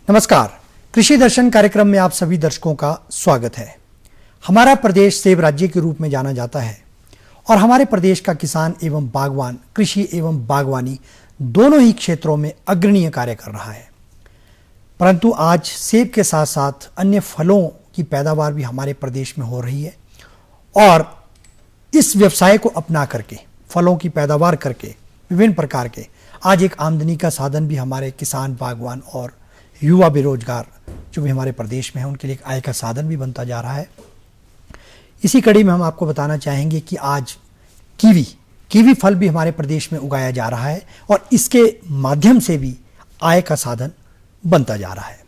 नमस्कार, कृषि दर्शन कार्यक्रम में आप सभी दर्शकों का स्वागत है। हमारा प्रदेश सेब राज्य के रूप में जाना जाता है और हमारे प्रदेश का किसान एवं बागवान कृषि एवं बागवानी दोनों ही क्षेत्रों में अग्रणीय कार्य कर रहा है। परंतु आज सेब के साथ साथ अन्य फलों की पैदावार भी हमारे प्रदेश में हो रही है और इस व्यवसाय को अपना करके फलों की पैदावार करके विभिन्न प्रकार के आज एक आमदनी का साधन भी हमारे किसान बागवान और युवा बेरोजगार जो भी हमारे प्रदेश में है उनके लिए एक आय का साधन भी बनता जा रहा है। इसी कड़ी में हम आपको बताना चाहेंगे कि आज कीवी फल भी हमारे प्रदेश में उगाया जा रहा है और इसके माध्यम से भी आय का साधन बनता जा रहा है।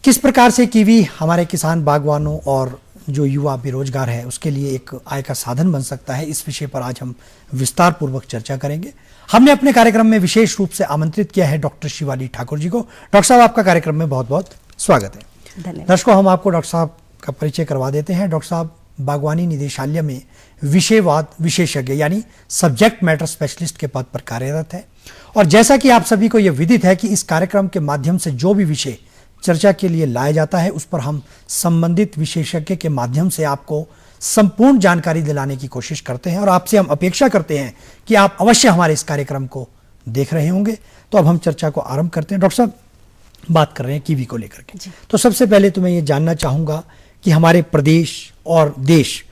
किस प्रकार से कीवी हमारे किसान बागवानों और जो युवा बेरोजगार है उसके लिए एक आय का साधन बन सकता है, इस विषय पर आज हम विस्तार पूर्वक चर्चा करेंगे। हमने अपने कार्यक्रम में विशेष रूप से आमंत्रित किया है डॉक्टर शिवाली ठाकुर जी को। डॉक्टर साहब, आपका कार्यक्रम में बहुत बहुत स्वागत है। धन्यवाद। दर्शकों, हम आपको डॉक्टर साहब का परिचय करवा देते हैं। डॉक्टर साहब बागवानी निदेशालय में विषयवाद विशेषज्ञ यानी सब्जेक्ट मैटर स्पेशलिस्ट के पद पर कार्यरत है और जैसा कि आप सभी को यह विदित है कि इस कार्यक्रम के माध्यम से जो भी विषय चर्चा के लिए लाया जाता है उस पर हम संबंधित विशेषज्ञ के माध्यम से आपको संपूर्ण जानकारी दिलाने की कोशिश करते हैं और आपसे हम अपेक्षा करते हैं कि आप अवश्य हमारे इस कार्यक्रम को देख रहे होंगे। तो अब हम चर्चा को आरंभ करते हैं। डॉक्टर साहब, बात कर रहे हैं कीवी को लेकर के, तो सबसे पहले तो मैं ये जानना चाहूंगा कि हमारे प्रदेश और देश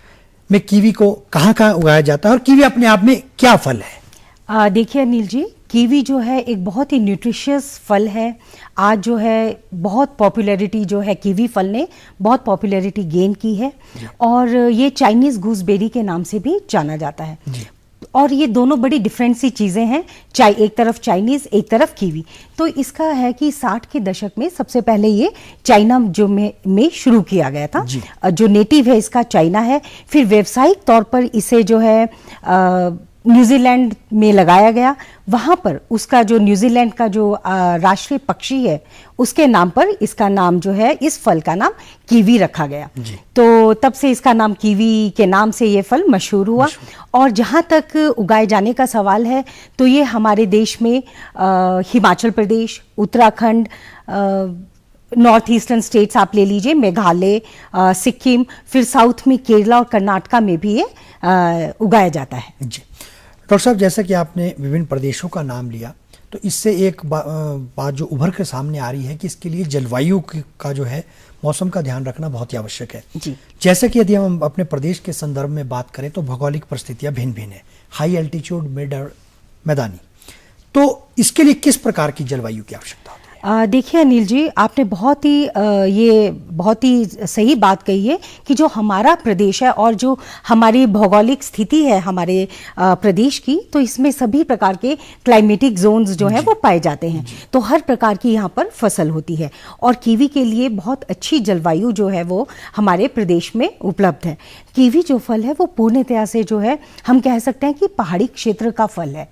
में कीवी को कहाँ कहाँ उगाया जाता है और कीवी अपने आप में क्या फल है? देखिए अनिल जी, कीवी जो है एक बहुत ही न्यूट्रिशियस फल है। आज जो है बहुत पॉपुलैरिटी जो है कीवी फल ने बहुत पॉपुलैरिटी गेन की है और ये चाइनीज गूसबेरी के नाम से भी जाना जाता है। और ये दोनों बड़ी डिफरेंट सी चीज़ें हैं, एक तरफ चाइनीज़ एक तरफ कीवी। तो इसका है कि 60 के दशक में सबसे पहले ये चाइना जो में शुरू किया गया था। जो नेटिव है इसका चाइना है, फिर व्यावसायिक तौर पर इसे जो है न्यूजीलैंड में लगाया गया। वहाँ पर उसका जो न्यूजीलैंड का जो राष्ट्रीय पक्षी है उसके नाम पर इसका नाम जो है, इस फल का नाम कीवी रखा गया। तो तब से इसका नाम कीवी के नाम से ये फल मशहूर हुआ। और जहाँ तक उगाए जाने का सवाल है तो ये हमारे देश में Himachal Pradesh, Uttarakhand, north eastern states आप ले लीजिए, मेघालय, सिक्किम, फिर साउथ में केरला और कर्नाटका में भी ये उगाया जाता है। जी डॉक्टर साहब, जैसा कि आपने विभिन्न प्रदेशों का नाम लिया तो इससे एक बात जो उभर कर सामने आ रही है कि इसके लिए जलवायु का जो है मौसम का ध्यान रखना बहुत ही आवश्यक है। जैसे कि यदि हम अपने प्रदेश के संदर्भ में बात करें तो भौगोलिक परिस्थितियां भिन्न भिन्न है, हाई एल्टीट्यूड, मिड और मैदानी। तो इसके लिए किस प्रकार की जलवायु की आवश्यकता होती है? देखिए अनिल जी, आपने बहुत ही सही बात कही है कि जो हमारा प्रदेश है और जो हमारी भौगोलिक स्थिति है हमारे प्रदेश की, तो इसमें सभी प्रकार के क्लाइमेटिक जोन्स जो हैं वो पाए जाते हैं। तो हर प्रकार की यहाँ पर फसल होती है और कीवी के लिए बहुत अच्छी जलवायु जो है वो हमारे प्रदेश में उपलब्ध है। कीवी जो फल है वो पूर्णतया से जो है हम कह सकते हैं कि पहाड़ी क्षेत्र का फल है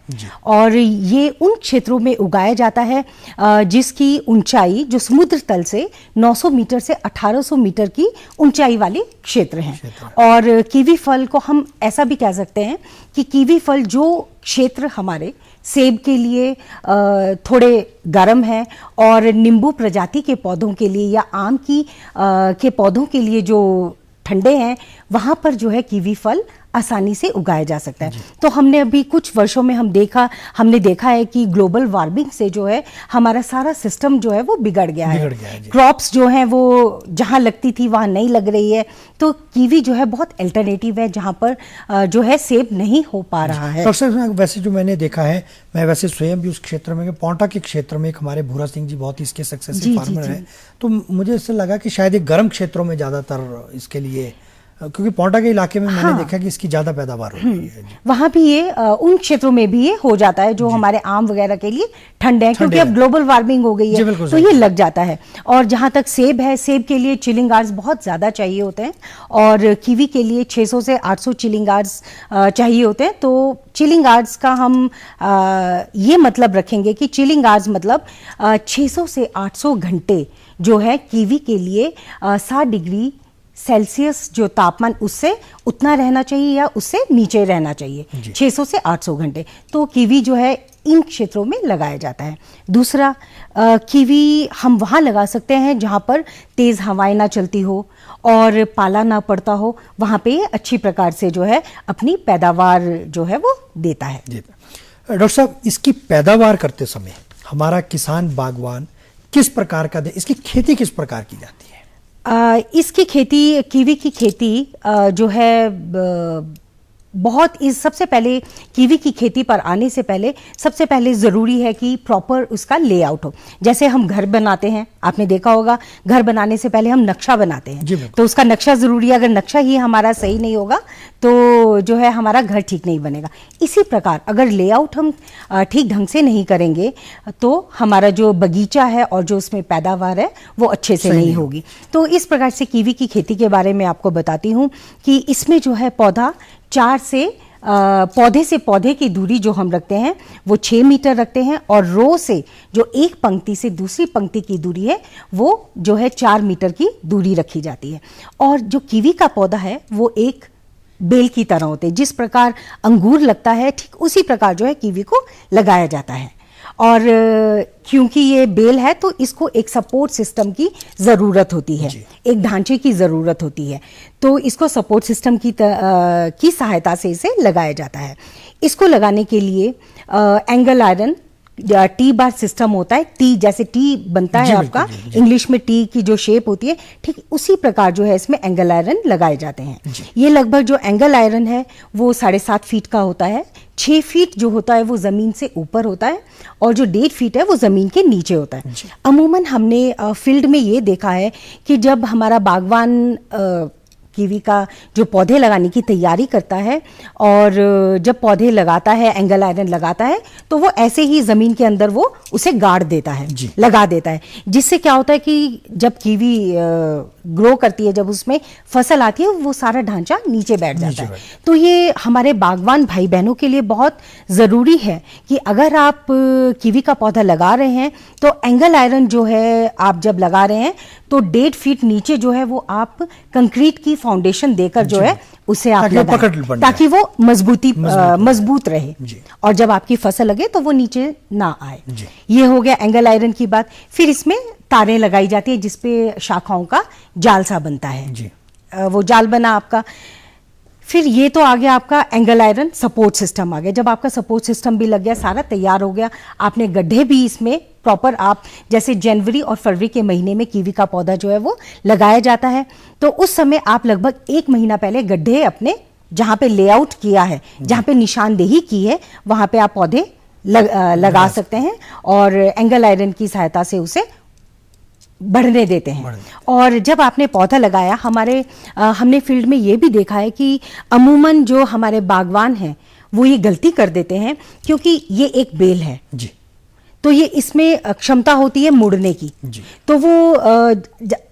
और ये उन क्षेत्रों में उगाया जाता है जिसकी ऊंचाई जो समुद्र तल से 900 मीटर से 1800 मीटर की ऊंचाई वाले क्षेत्र हैं। और कीवी फल को हम ऐसा भी कह सकते हैं कि कीवी फल जो क्षेत्र हमारे सेब के लिए थोड़े गर्म है और नींबू प्रजाति के पौधों के लिए या आम के पौधों के लिए जो ठंडे हैं, वहां पर जो है कीवी फल आसानी से उगाया जा सकता है। तो हमने अभी कुछ वर्षों में हमने देखा है कि ग्लोबल वार्मिंग से जो है हमारा सारा सिस्टम जो है वो बिगड़ गया है। क्रॉप्स जो हैं वो जहां लगती थी वहां नहीं लग रही है। तो कीवी जो है बहुत अल्टरनेटिव है जहां पर जो है सेब नहीं हो पा रहा है। डॉक्टर साहब, वैसे जो मैंने देखा है, मैं वैसे स्वयं भी उस क्षेत्र में, पौंटा के क्षेत्र में एक हमारे भूरा सिंह जी बहुत ही इसके सक्सेसफुल फार्मर है, तो मुझे इससे लगा कि शायद एक गर्म क्षेत्रों में ज्यादातर इसके लिए, क्योंकि पौंटा के इलाके में मैंने देखा कि इसकी ज्यादा पैदावार हो रही है। वहां भी ये उन क्षेत्रों में भी ये हो जाता है जो हमारे आम वगैरह के लिए ठंडे हैं, क्योंकि अब ग्लोबल वार्मिंग हो गई है तो ये लग जाता है। और जहां तक सेब है, सेब के लिए चिलिंग आवर्स बहुत ज्यादा चाहिए होते हैं और कीवी के लिए 600 से 800 चिलिंग आवर्स चाहिए होते हैं। तो चिलिंग आवर्स का हम ये मतलब रखेंगे कि चिलिंग आवर्स मतलब 600 से 800 घंटे जो है कीवी के लिए 60 डिग्री सेल्सियस जो तापमान उससे उतना रहना चाहिए या उससे नीचे रहना चाहिए 600 से 800 घंटे। तो कीवी जो है इन क्षेत्रों में लगाया जाता है। दूसरा, कीवी हम वहाँ लगा सकते हैं जहाँ पर तेज़ हवाएं ना चलती हो और पाला ना पड़ता हो, वहाँ पे अच्छी प्रकार से जो है अपनी पैदावार जो है वो देता है। डॉक्टर साहब, इसकी पैदावार करते समय हमारा किसान बागवान किस प्रकार का इसकी खेती किस प्रकार की जाती है? इसकी खेती, कीवी की खेती जो है बहुत सबसे पहले कीवी की खेती पर आने से पहले सबसे पहले ज़रूरी है कि प्रॉपर उसका लेआउट हो। जैसे हम घर बनाते हैं, आपने देखा होगा घर बनाने से पहले हम नक्शा बनाते हैं, तो उसका नक्शा ज़रूरी है। अगर नक्शा ही हमारा सही नहीं होगा तो जो है हमारा घर ठीक नहीं बनेगा। इसी प्रकार अगर लेआउट हम ठीक ढंग से नहीं करेंगे तो हमारा जो बगीचा है और जो उसमें पैदावार है वो अच्छे से नहीं होगी। तो इस प्रकार से कीवी की खेती के बारे में आपको बताती हूँ कि इसमें जो है पौधा 4 से पौधे से पौधे की दूरी जो हम रखते हैं वो 6 मीटर रखते हैं, और रो से जो एक पंक्ति से दूसरी पंक्ति की दूरी है वो जो है 4 मीटर की दूरी रखी जाती है। और जो कीवी का पौधा है वो एक बेल की तरह होते हैं, जिस प्रकार अंगूर लगता है ठीक उसी प्रकार जो है कीवी को लगाया जाता है। और क्योंकि ये बेल है तो इसको एक सपोर्ट सिस्टम की ज़रूरत होती है, एक ढांचे की ज़रूरत होती है, तो इसको सपोर्ट सिस्टम की सहायता से इसे लगाया जाता है। इसको लगाने के लिए angle iron T bar system होता है। टी जैसे टी बनता है आपका इंग्लिश में टी की जो शेप होती है ठीक उसी प्रकार जो है इसमें एंगल आयरन लगाए जाते हैं। ये लगभग जो एंगल आयरन है वो 7.5 फीट का होता है। 6 फीट जो होता है वो जमीन से ऊपर होता है और जो 1.5 फीट है वो जमीन के नीचे होता है। अमूमन हमने फील्ड में ये देखा है कि जब हमारा बागवान कीवी का जो पौधे लगाने की तैयारी करता है और जब पौधे लगाता है, एंगल आयरन लगाता है, तो वो ऐसे ही जमीन के अंदर वो उसे गाड़ देता है, लगा देता है, जिससे क्या होता है कि जब कीवी ग्रो करती है, जब उसमें फसल आती है, वो सारा ढांचा नीचे बैठ जाता है। तो ये हमारे बागवान भाई बहनों के लिए बहुत ज़रूरी है कि अगर आप कीवी का पौधा लगा रहे हैं तो एंगल आयरन जो है आप जब लगा रहे हैं तो 1.5 फीट नीचे जो है वो आप कंक्रीट की फाउंडेशन देकर जो है उसे आप लगाएं ताकि वो मजबूत रहे और जब आपकी फसल लगे तो वो नीचे ना आए। ये हो गया एंगल आयरन की बात। फिर इसमें तारें लगाई जाती है जिसपे शाखाओं का जाल सा बनता है, वो जाल बना आपका। फिर ये तो आ गया आपका एंगल आयरन सपोर्ट सिस्टम आ गया। जब आपका सपोर्ट सिस्टम भी लग गया, सारा तैयार हो गया, आपने गड्ढे भी इसमें प्रॉपर, आप जैसे जनवरी और फरवरी के महीने में कीवी का पौधा जो है वो लगाया जाता है, तो उस समय आप लगभग 1 महीना पहले गड्ढे अपने जहाँ पे लेआउट किया है, जहाँ पे निशानदेही की है, वहाँ पे आप पौधे लगा सकते हैं और एंगल आयरन की सहायता से उसे बढ़ने देते हैं। और जब आपने पौधा लगाया, हमने फील्ड में ये भी देखा है कि अमूमन जो हमारे बागवान हैं वो ये गलती कर देते हैं, क्योंकि ये एक बेल है जी, तो ये इसमें क्षमता होती है मुड़ने की, तो वो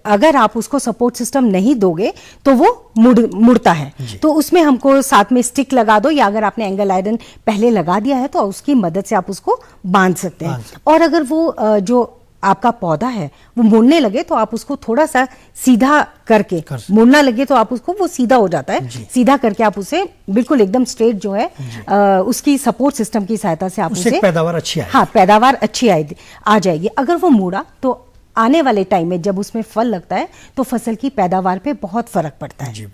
अगर आप उसको सपोर्ट सिस्टम नहीं दोगे तो वो मुड़ता है। तो उसमें हमको साथ में स्टिक लगा दो, या अगर आपने एंगल आयरन पहले लगा दिया है तो उसकी मदद से आप उसको बांध सकते हैं। और अगर वो जो आपका पौधा है वो मुड़ने लगे तो आप उसको थोड़ा सा सीधा करके, मुड़ना लगे तो आप उसको, वो सीधा हो जाता है, सीधा करके आप उसे बिल्कुल एकदम स्ट्रेट जो है उसकी सपोर्ट सिस्टम की सहायता से आप उसे पैदावार अच्छी आएगी। हाँ, पैदावार अच्छी आ जाएगी। अगर वो मुड़ा तो आने वाले टाइम में जब उसमें फल लगता है तो फसल की पैदावार पे बहुत फर्क पड़ता है।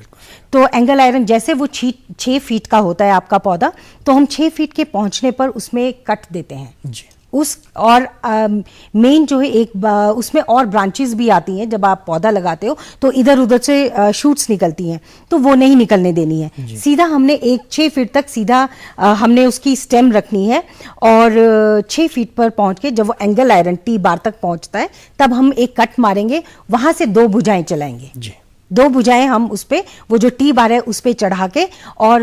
तो एंगल आयरन जैसे वो 6 फीट का होता है आपका पौधा, तो हम 6 फीट के पहुंचने पर उसमें कट देते हैं उस, और मेन जो है उसमें और ब्रांचेस भी आती हैं। जब आप पौधा लगाते हो तो इधर उधर से शूट्स निकलती हैं, तो वो नहीं निकलने देनी है। सीधा हमने 6 फीट तक सीधा हमने उसकी स्टेम रखनी है, और 6 फीट पर पहुंच के जब वो एंगल आयरन टी बार तक पहुंचता है तब हम एक कट मारेंगे, वहां से 2 भुजाएं चलाएंगे। 2 भुजाएं हम उस पे, वो जो टी बार है उस पे चढ़ा के, और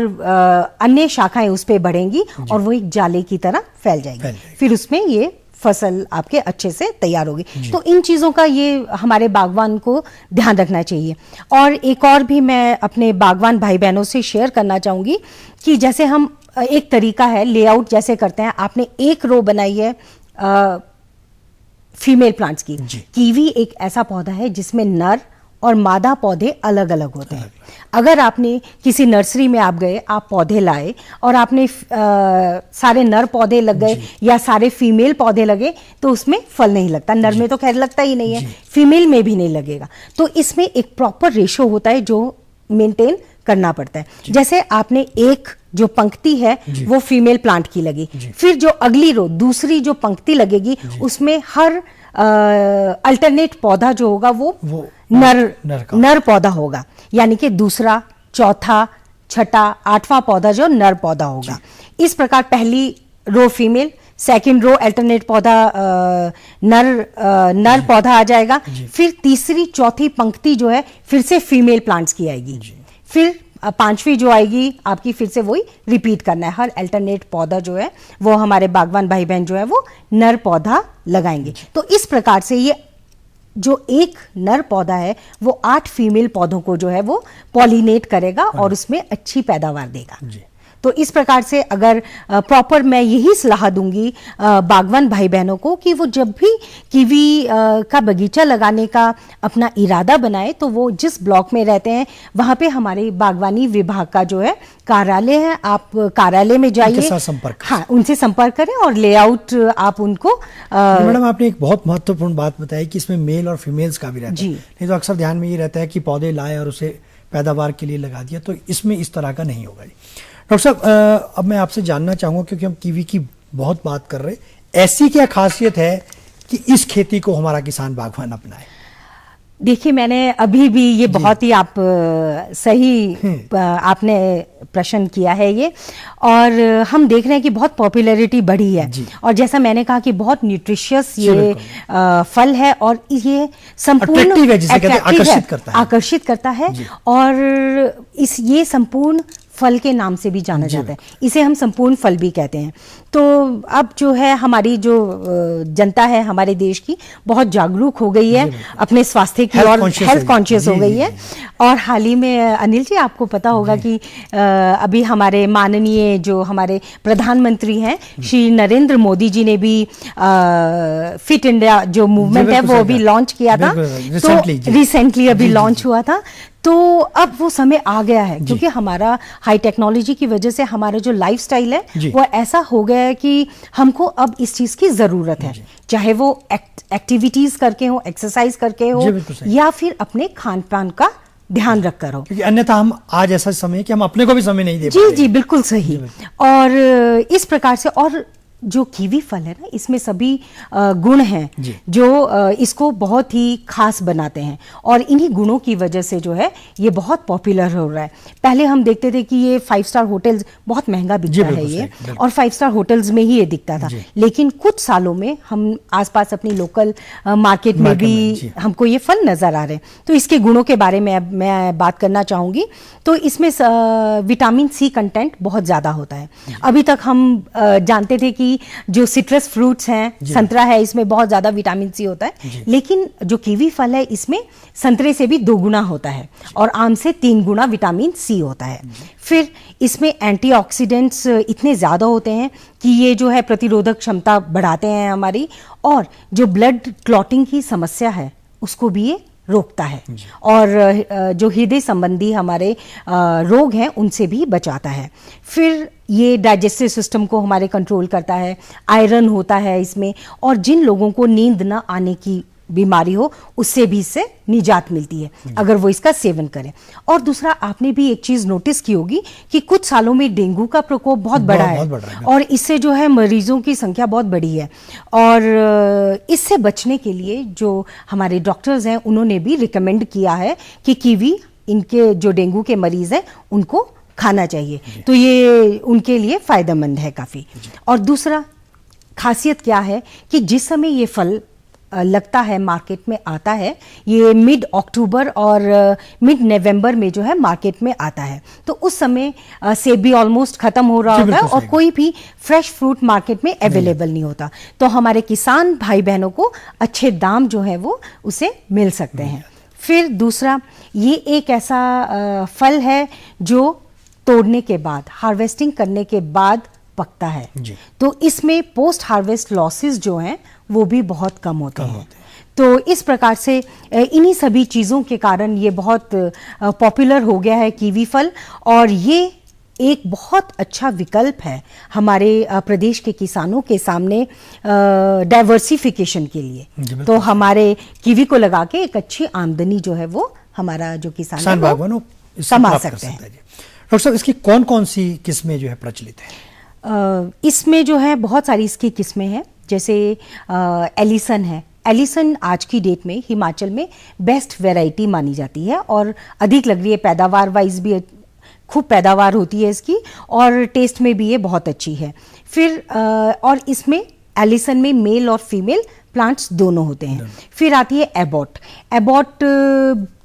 अन्य शाखाएं उस पे बढ़ेंगी और वो एक जाले की तरह फैल जाएगी। फिर उसमें ये फसल आपके अच्छे से तैयार होगी। तो इन चीज़ों का ये हमारे बागवान को ध्यान रखना चाहिए। और एक और भी मैं अपने बागवान भाई बहनों से शेयर करना चाहूँगी कि जैसे हम एक तरीका है लेआउट जैसे करते हैं, आपने एक रो बनाई है फीमेल प्लांट्स की। कीवी एक ऐसा पौधा है जिसमें नर और मादा पौधे अलग अलग होते हैं। अगर आपने किसी नर्सरी में आप गए, आप पौधे लाए और आपने सारे नर पौधे लग गए या सारे फीमेल पौधे लगे तो उसमें फल नहीं लगता। नर में तो खैर लगता ही नहीं है, फीमेल में भी नहीं लगेगा। तो इसमें एक प्रॉपर रेशो होता है जो मेंटेन करना पड़ता है। जैसे आपने एक जो पंक्ति है वो फीमेल प्लांट की लगी, फिर जो अगली रो दूसरी जो पंक्ति लगेगी उसमें हर अल्टरनेट पौधा जो होगा वो नर पौधा होगा, यानी कि दूसरा, चौथा, छठा, आठवां पौधा जो नर पौधा होगा। इस प्रकार पहली रो फीमेल, सेकंड रो अल्टरनेट पौधा नर पौधा आ जाएगा, फिर तीसरी चौथी पंक्ति जो है फिर से फीमेल प्लांट्स की आएगी, फिर पांचवी जो आएगी आपकी फिर से वही रिपीट करना है। हर अल्टरनेट पौधा जो है वो हमारे बागवान भाई बहन जो है वो नर पौधा लगाएंगे। तो इस प्रकार से ये जो एक नर पौधा है वो 8 फीमेल पौधों को जो है वो पॉलिनेट करेगा और उसमें अच्छी पैदावार देगा। तो इस प्रकार से अगर प्रॉपर मैं यही सलाह दूंगी बागवान भाई बहनों को कि वो जब भी कीवी का बगीचा लगाने का अपना इरादा बनाए तो वो जिस ब्लॉक में रहते हैं वहां पे हमारे बागवानी विभाग का जो है कार्यालय है, आप कार्यालय में जाइए, उनसे संपर्क करें और लेआउट आप उनको। मैडम आपने एक बहुत महत्वपूर्ण बात बताई कि इसमें मेल और फीमेल्स का भी रहता है। नहीं तो अक्सर ध्यान में ये रहता है कि पौधे लाए और उसे पैदावार के लिए लगा दिया, तो इसमें इस तरह का नहीं होगा। डॉक्टर साहब, अब मैं आपसे जानना चाहूंगा क्योंकि हम कीवी की बहुत बात कर रहे हैं, ऐसी क्या खासियत है कि इस खेती को हमारा किसान बागवान अपनाए? देखिए, मैंने अभी भी ये बहुत ही आप सही आपने प्रश्न किया है ये, और हम देख रहे हैं कि बहुत पॉपुलैरिटी बढ़ी है और जैसा मैंने कहा कि बहुत न्यूट्रिशियस ये फल है और ये संपूर्ण आकर्षित करता है और ये संपूर्ण फल के नाम से भी जाना जाता है। इसे हम संपूर्ण फल भी कहते हैं। तो अब जो है हमारी जो जनता है हमारे देश की बहुत जागरूक हो गई है अपने स्वास्थ्य की और हेल्थ कॉन्शियस हो गई है। और हाल ही में अनिल जी आपको पता होगा कि अभी हमारे माननीय जो हमारे प्रधानमंत्री हैं श्री नरेंद्र मोदी जी ने भी फिट इंडिया जो मूवमेंट है वो भी लॉन्च किया था, तो रिसेंटली अभी लॉन्च हुआ था। तो अब वो समय आ गया है क्योंकि हमारा हाई टेक्नोलॉजी की वजह से हमारा जो लाइफस्टाइल है वो ऐसा हो गया है कि हमको अब इस चीज की जरूरत है, चाहे वो एक्टिविटीज करके हो, एक्सरसाइज करके हो या फिर अपने खान पान का ध्यान रखकर हो, क्योंकि अन्यथा हम आज ऐसा समय कि हम अपने को भी समय नहीं दे पाते। जी बिल्कुल सही। और इस प्रकार से और जो कीवी फल है ना, इसमें सभी गुण हैं जो इसको बहुत ही खास बनाते हैं और इन्हीं गुणों की वजह से जो है ये बहुत पॉपुलर हो रहा है। पहले हम देखते थे कि ये 5 स्टार होटल्स बहुत महंगा बिकता है ये, और 5 स्टार होटल्स में ही ये दिखता था, लेकिन कुछ सालों में हम आसपास अपनी लोकल मार्केट में भी हमको ये फल नजर आ रहे हैं। तो इसके गुणों के बारे में मैं बात करना चाहूंगी। तो इसमें विटामिन सी कंटेंट बहुत ज्यादा होता है। अभी तक हम जानते थे कि जो सिट्रस फ्रूट्स हैं, संतरा है, इसमें बहुत ज्यादा विटामिन सी होता है, लेकिन जो कीवी फल है इसमें संतरे से भी 2 गुना होता है और आम से 3 गुना विटामिन सी होता है। फिर इसमें एंटीऑक्सीडेंट्स इतने ज्यादा होते हैं कि ये जो है प्रतिरोधक क्षमता बढ़ाते हैं हमारी, और जो ब्लड क्लॉटिंग की समस्या है उसको भी ये रोकता है, और जो हृदय संबंधी हमारे रोग हैं उनसे भी बचाता है। फिर ये डाइजेस्टिव सिस्टम को हमारे कंट्रोल करता है, आयरन होता है इसमें, और जिन लोगों को नींद न आने की बीमारी हो उससे भी इससे निजात मिलती है अगर वो इसका सेवन करें। और दूसरा, आपने भी एक चीज नोटिस की होगी कि कुछ सालों में डेंगू का प्रकोप बहुत बढ़ा है और इससे जो है मरीजों की संख्या बहुत बढ़ी है, और इससे बचने के लिए जो हमारे डॉक्टर्स हैं उन्होंने भी रिकमेंड किया है कि कीवी इनके जो डेंगू के मरीज हैं उनको खाना चाहिए, तो ये उनके लिए फायदेमंद है काफी। और दूसरा खासियत क्या है कि जिस समय ये फल लगता है मार्केट में आता है, ये मिड अक्टूबर और मिड नवंबर में जो है मार्केट में आता है, तो उस समय सेब भी ऑलमोस्ट खत्म हो रहा होता है और कोई भी फ्रेश फ्रूट मार्केट में अवेलेबल नहीं होता, तो हमारे किसान भाई बहनों को अच्छे दाम जो है वो उसे मिल सकते हैं। फिर दूसरा, ये एक ऐसा फल है जो तोड़ने के बाद, हार्वेस्टिंग करने के बाद पकता है, तो इसमें पोस्ट हार्वेस्ट लॉसेस जो हैं वो भी बहुत कम होते हैं। तो इस प्रकार से इन्हीं सभी चीज़ों के कारण ये बहुत पॉपुलर हो गया है कीवी फल, और ये एक बहुत अच्छा विकल्प है हमारे प्रदेश के किसानों के सामने डाइवर्सिफिकेशन के लिए। तो हमारे कीवी को लगा के एक अच्छी आमदनी जो है वो हमारा जो किसान बागवान कमा सकते हैं। डॉक्टर साहब, इसकी कौन कौन सी किस्में जो है प्रचलित है? इसमें जो है बहुत सारी इसकी किस्में हैं, जैसे एलिसन है। एलिसन आज की डेट में हिमाचल में बेस्ट वैरायटी मानी जाती है और अधिक लग रही है, पैदावार वाइज भी खूब पैदावार होती है इसकी, और टेस्ट में भी ये बहुत अच्छी है। फिर और इसमें एलिसन में मेल और फीमेल प्लांट्स दोनों होते हैं। फिर आती है एबॉट। एबॉट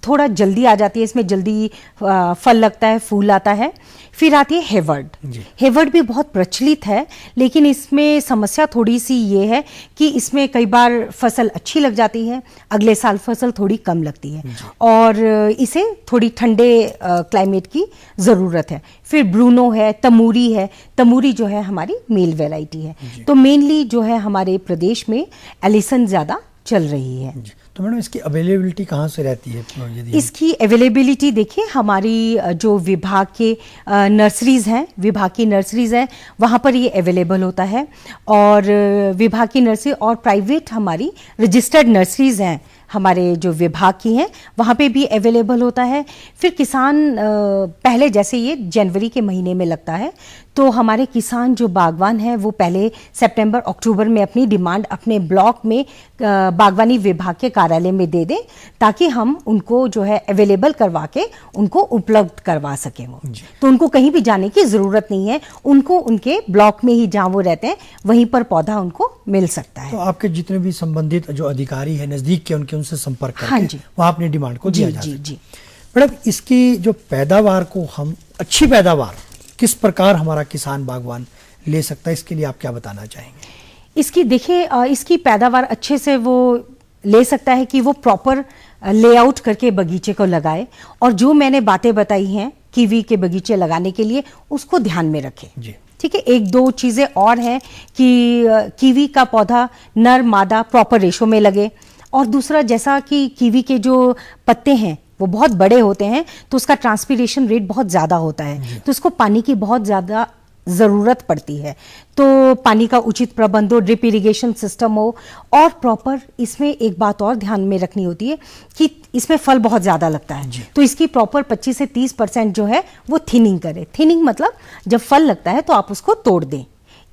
थोड़ा जल्दी आ जाती है, इसमें जल्दी फल लगता है, फूल आता है। फिर आती है हेवर्ड। हेवर्ड भी बहुत प्रचलित है, लेकिन इसमें समस्या थोड़ी सी ये है कि इसमें कई बार फसल अच्छी लग जाती है, अगले साल फसल थोड़ी कम लगती है, और इसे थोड़ी ठंडे क्लाइमेट की ज़रूरत है। फिर ब्रूनो है, तमूरी है। तमूरी जो है हमारी मेल वैरायटी है। तो मेनली जो है हमारे प्रदेश में एलिसन ज़्यादा चल रही है। तो मैडम, इसकी अवेलेबिलिटी कहाँ से रहती है? इसकी अवेलेबिलिटी देखिए, हमारी जो विभाग के नर्सरीज़ हैं, विभाग की नर्सरीज़ हैं, वहाँ पर ये अवेलेबल होता है। और विभाग की नर्सरी और प्राइवेट हमारी रजिस्टर्ड नर्सरीज़ हैं हमारे जो विभाग की हैं, वहाँ पे भी अवेलेबल होता है। फिर किसान पहले, जैसे ये जनवरी के महीने में लगता है, तो हमारे किसान जो बागवान हैं वो पहले सितंबर अक्टूबर में अपनी डिमांड अपने ब्लॉक में बागवानी विभाग के कार्यालय में दे दें, ताकि हम उनको जो है अवेलेबल करवा के उनको उपलब्ध करवा सकें। वो तो उनको कहीं भी जाने की ज़रूरत नहीं है, उनको उनके ब्लॉक में ही जहाँ वो रहते हैं वहीं पर पौधा उनको मिल सकता है। तो आपके जितने भी संबंधित जो अधिकारी हैं नज़दीक के, उनसे संपर्क करके वहाँ अपनी डिमांड को दिया जा सकता है। मैडम, इसकी जो पैदावार को हम अच्छी पैदावार किस प्रकार हमारा किसान बागवान ले सकता है, इसके लिए आप क्या बताना चाहेंगे? इसकी देखिए, इसकी पैदावार अच्छे से वो ले सकता है कि वो प्रॉपर लेआउट करके बगीचे को लगाए, और जो मैंने बातें बताई हैं कीवी के बगीचे लगाने के लिए, उसको ध्यान में रखें। ठीक है। एक दो चीज़ें और हैं कि कीवी का पौधा नर मादा प्रॉपर रेशो में लगे, और दूसरा, जैसा कि कीवी के जो पत्ते हैं वो बहुत बड़े होते हैं, तो उसका ट्रांसपीरेशन रेट बहुत ज़्यादा होता है, तो उसको पानी की बहुत ज़्यादा ज़रूरत पड़ती है। तो पानी का उचित प्रबंध हो, ड्रिप इरिगेशन सिस्टम हो, और प्रॉपर इसमें एक बात और ध्यान में रखनी होती है कि इसमें फल बहुत ज़्यादा लगता है, तो इसकी प्रॉपर 25 से 30% जो है वो थिनिंग करे। थिनिंग मतलब जब फल लगता है तो आप उसको तोड़ दें,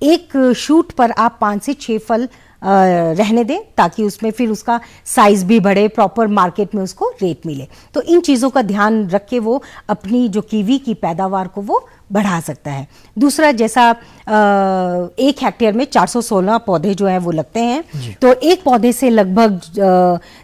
एक शूट पर आप 5 से 6 फल रहने दें, ताकि उसमें फिर उसका साइज भी बढ़े, प्रॉपर मार्केट में उसको रेट मिले। तो इन चीज़ों का ध्यान रख के वो अपनी जो कीवी की पैदावार को वो बढ़ा सकता है। दूसरा, जैसा 1 हेक्टेयर में 416 पौधे जो हैं वो लगते हैं, तो एक पौधे से लगभग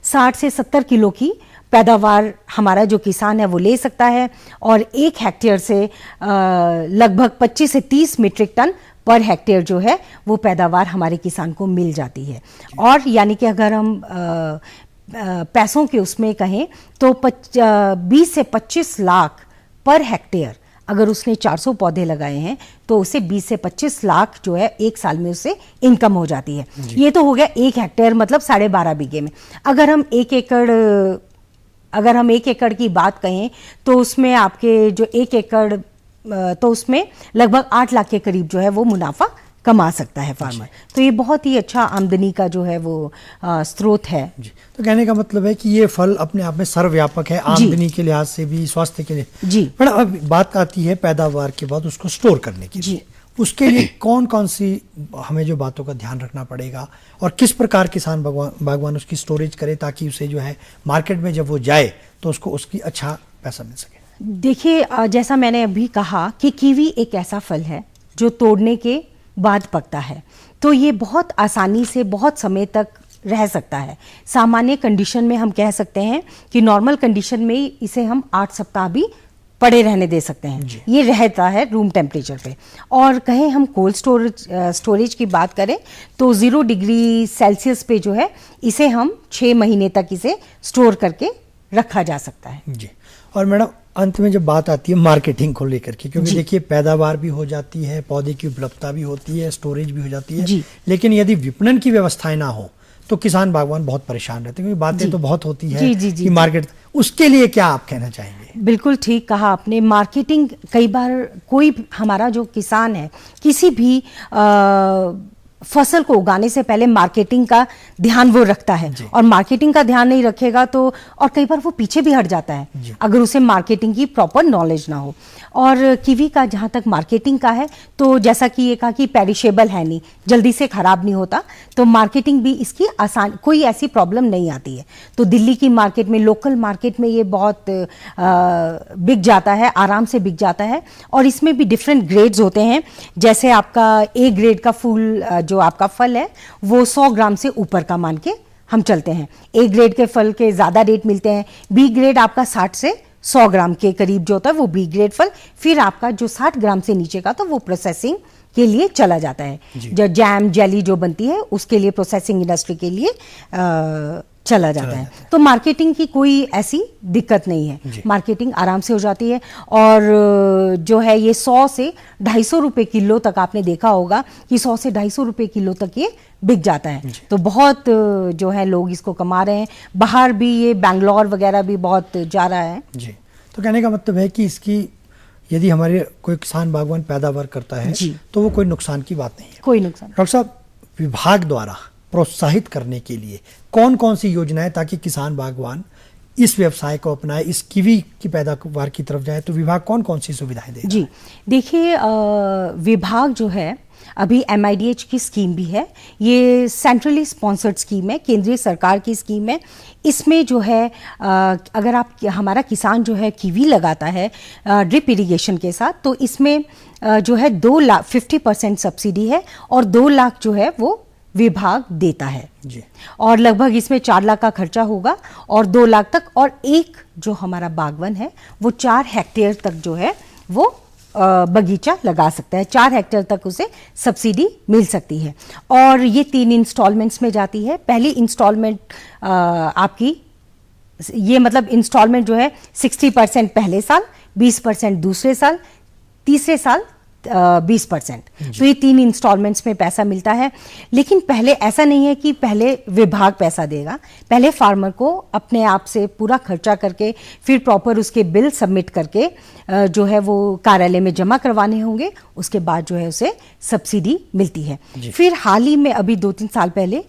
60 से 70 किलो की पैदावार हमारा जो किसान है वो ले सकता है, और 1 हेक्टेयर से लगभग 25 से 30 मीट्रिक टन पर हेक्टेयर जो है वो पैदावार हमारे किसान को मिल जाती है। और यानी कि अगर हम पैसों के उसमें कहें तो 20 से 25 लाख पर हेक्टेयर, अगर उसने 400 पौधे लगाए हैं तो उसे 20 से 25 लाख जो है एक साल में उससे इनकम हो जाती है। ये तो हो गया 1 हेक्टेयर, मतलब 12.5 बीघे में। अगर हम 1 एकड़ की बात कहें तो उसमें आपके जो 1 एकड़, तो उसमें लगभग 8 लाख के करीब जो है वो मुनाफा कमा सकता है फार्मर। तो ये बहुत ही अच्छा आमदनी का जो है वो स्रोत है। तो कहने का मतलब है कि ये फल अपने आप में सर्वव्यापक है, आमदनी के लिहाज से भी, स्वास्थ्य के लिए। पर अब बात आती है पैदावार के बाद उसको स्टोर करने की। उसके लिए कौन कौन सी हमें जो बातों का ध्यान रखना पड़ेगा, और किस प्रकार किसान बागवान उसकी स्टोरेज करे, ताकि उसे जो है मार्केट में जब वो जाए तो उसको उसकी अच्छा पैसा मिल सके? देखिए, जैसा मैंने अभी कहा कि कीवी एक ऐसा फल है जो तोड़ने के बाद पकता है, तो ये बहुत आसानी से बहुत समय तक रह सकता है। सामान्य कंडीशन में हम कह सकते हैं कि नॉर्मल कंडीशन में इसे हम 8 सप्ताह भी पड़े रहने दे सकते हैं, ये रहता है रूम टेम्परेचर पे। और कहें हम कोल्ड स्टोरेज की बात करें तो 0 डिग्री सेल्सियस पे जो है इसे हम 6 महीने तक इसे स्टोर करके रखा जा सकता है। जी। और मैडम, अंत में जब बात आती है मार्केटिंग को लेकर के, क्योंकि देखिए पैदावार भी हो जाती है, पौधे की उपलब्धता भी होती है, स्टोरेज भी हो जाती है, लेकिन यदि विपणन की व्यवस्थाएं ना हो तो किसान बागवान बहुत परेशान रहते हैं, क्योंकि बातें तो बहुत होती है जी, जी, जी, कि मार्केट, उसके लिए क्या आप कहना चाहेंगे? बिल्कुल ठीक कहा आपने। मार्केटिंग, कई बार कोई हमारा जो किसान है किसी भी फसल को उगाने से पहले मार्केटिंग का ध्यान वो रखता है, और मार्केटिंग का ध्यान नहीं रखेगा तो और कई बार वो पीछे भी हट जाता है अगर उसे मार्केटिंग की प्रॉपर नॉलेज ना हो। और कीवी का जहाँ तक मार्केटिंग का है, तो जैसा कि ये कहा कि पेरिशेबल है, नहीं जल्दी से खराब नहीं होता, तो मार्केटिंग भी इसकी आसान, कोई ऐसी प्रॉब्लम नहीं आती है। तो दिल्ली की मार्केट में, लोकल मार्केट में ये बहुत बिक जाता है, आराम से बिक जाता है। और इसमें भी डिफरेंट ग्रेड्स होते हैं, जैसे आपका ए ग्रेड का फूल, जो आपका फल है वो 100 ग्राम से ऊपर का मान के हम चलते हैं। ए ग्रेड के फल के ज़्यादा रेट मिलते हैं। बी ग्रेड आपका 60 से 100 ग्राम के करीब जो होता है वो बी ग्रेड फल। फिर आपका जो 60 ग्राम से नीचे का, तो वो प्रोसेसिंग के लिए चला जाता है। जो जैम जेली जो बनती है उसके लिए, प्रोसेसिंग इंडस्ट्री के लिए चला जाता है। तो मार्केटिंग की कोई ऐसी दिक्कत नहीं है, मार्केटिंग आराम से हो जाती है। और जो है ये 100 से 250 रुपए किलो तक, आपने देखा होगा कि 100 से 250 रुपए किलो तक ये बिक जाता है। तो बहुत जो है लोग इसको कमा रहे हैं। बाहर भी ये बैंगलोर वगैरह भी बहुत जा रहा है जी। तो कहने का मतलब है कि इसकी, यदि हमारे कोई किसान बागवान पैदावार करता है तो वो कोई नुकसान की बात नहीं है, कोई नुकसान। डॉक्टर साहब, विभाग द्वारा प्रोत्साहित करने के लिए कौन कौन सी योजनाएं, ताकि किसान बागवान इस व्यवसाय को अपनाए, इस कीवी की पैदावार की तरफ जाए, तो विभाग कौन कौन सी सुविधाएं दे? जी देखिए, विभाग जो है अभी MIDH की स्कीम भी है, ये सेंट्रली स्पॉन्सर्ड स्कीम है, केंद्रीय सरकार की स्कीम है। इसमें जो है अगर आप, हमारा किसान जो है कीवी लगाता है ड्रिप इरिगेशन के साथ, तो इसमें जो है 2 लाख 50% सब्सिडी है, और 2 लाख जो है वो विभाग देता है जी। और लगभग इसमें 4 लाख का खर्चा होगा, और 2 लाख तक, और एक जो हमारा बागवान है वो 4 हेक्टेयर तक जो है वो बगीचा लगा सकता है। 4 हेक्टेयर तक उसे सब्सिडी मिल सकती है, और ये 3 इंस्टॉलमेंट्स में जाती है। पहली इंस्टॉलमेंट आपकी, ये मतलब इंस्टॉलमेंट जो है 60% पहले साल, 20% दूसरे साल, तीसरे साल 20%। तो ये 3 इंस्टॉलमेंट्स में पैसा मिलता है। लेकिन पहले ऐसा नहीं है कि पहले विभाग पैसा देगा, पहले फार्मर को अपने आप से पूरा खर्चा करके, फिर प्रॉपर उसके बिल सबमिट करके जो है वो कार्यालय में जमा करवाने होंगे, उसके बाद जो है उसे सब्सिडी मिलती है। फिर हाल ही में अभी 2-3 साल पहले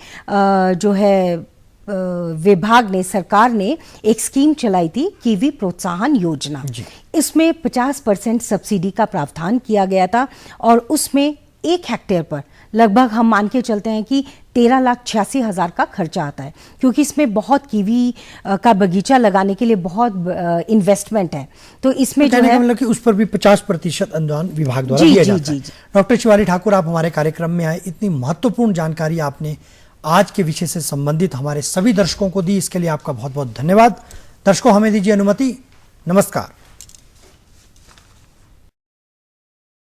जो है विभाग ने, सरकार ने एक स्कीम चलाई थी, कीवी प्रोत्साहन योजना। इसमें 50% सब्सिडी का प्रावधान किया गया था, और उसमें 1 हेक्टेयर पर लगभग हम मान के चलते हैं कि 13,86,000 का खर्चा आता है, क्योंकि इसमें बहुत कीवी का बगीचा लगाने के लिए बहुत इन्वेस्टमेंट है। तो इसमें जो है, मतलब कि उस पर भी 50% अनुदान विभाग द्वारा दिया जाता है। डॉक्टर शिवाली ठाकुर, आप हमारे कार्यक्रम में आए, इतनी महत्वपूर्ण जानकारी आपने आज के विषय से संबंधित हमारे सभी दर्शकों को दी, इसके लिए आपका बहुत बहुत धन्यवाद। दर्शकों, हमें दीजिए अनुमति। नमस्कार।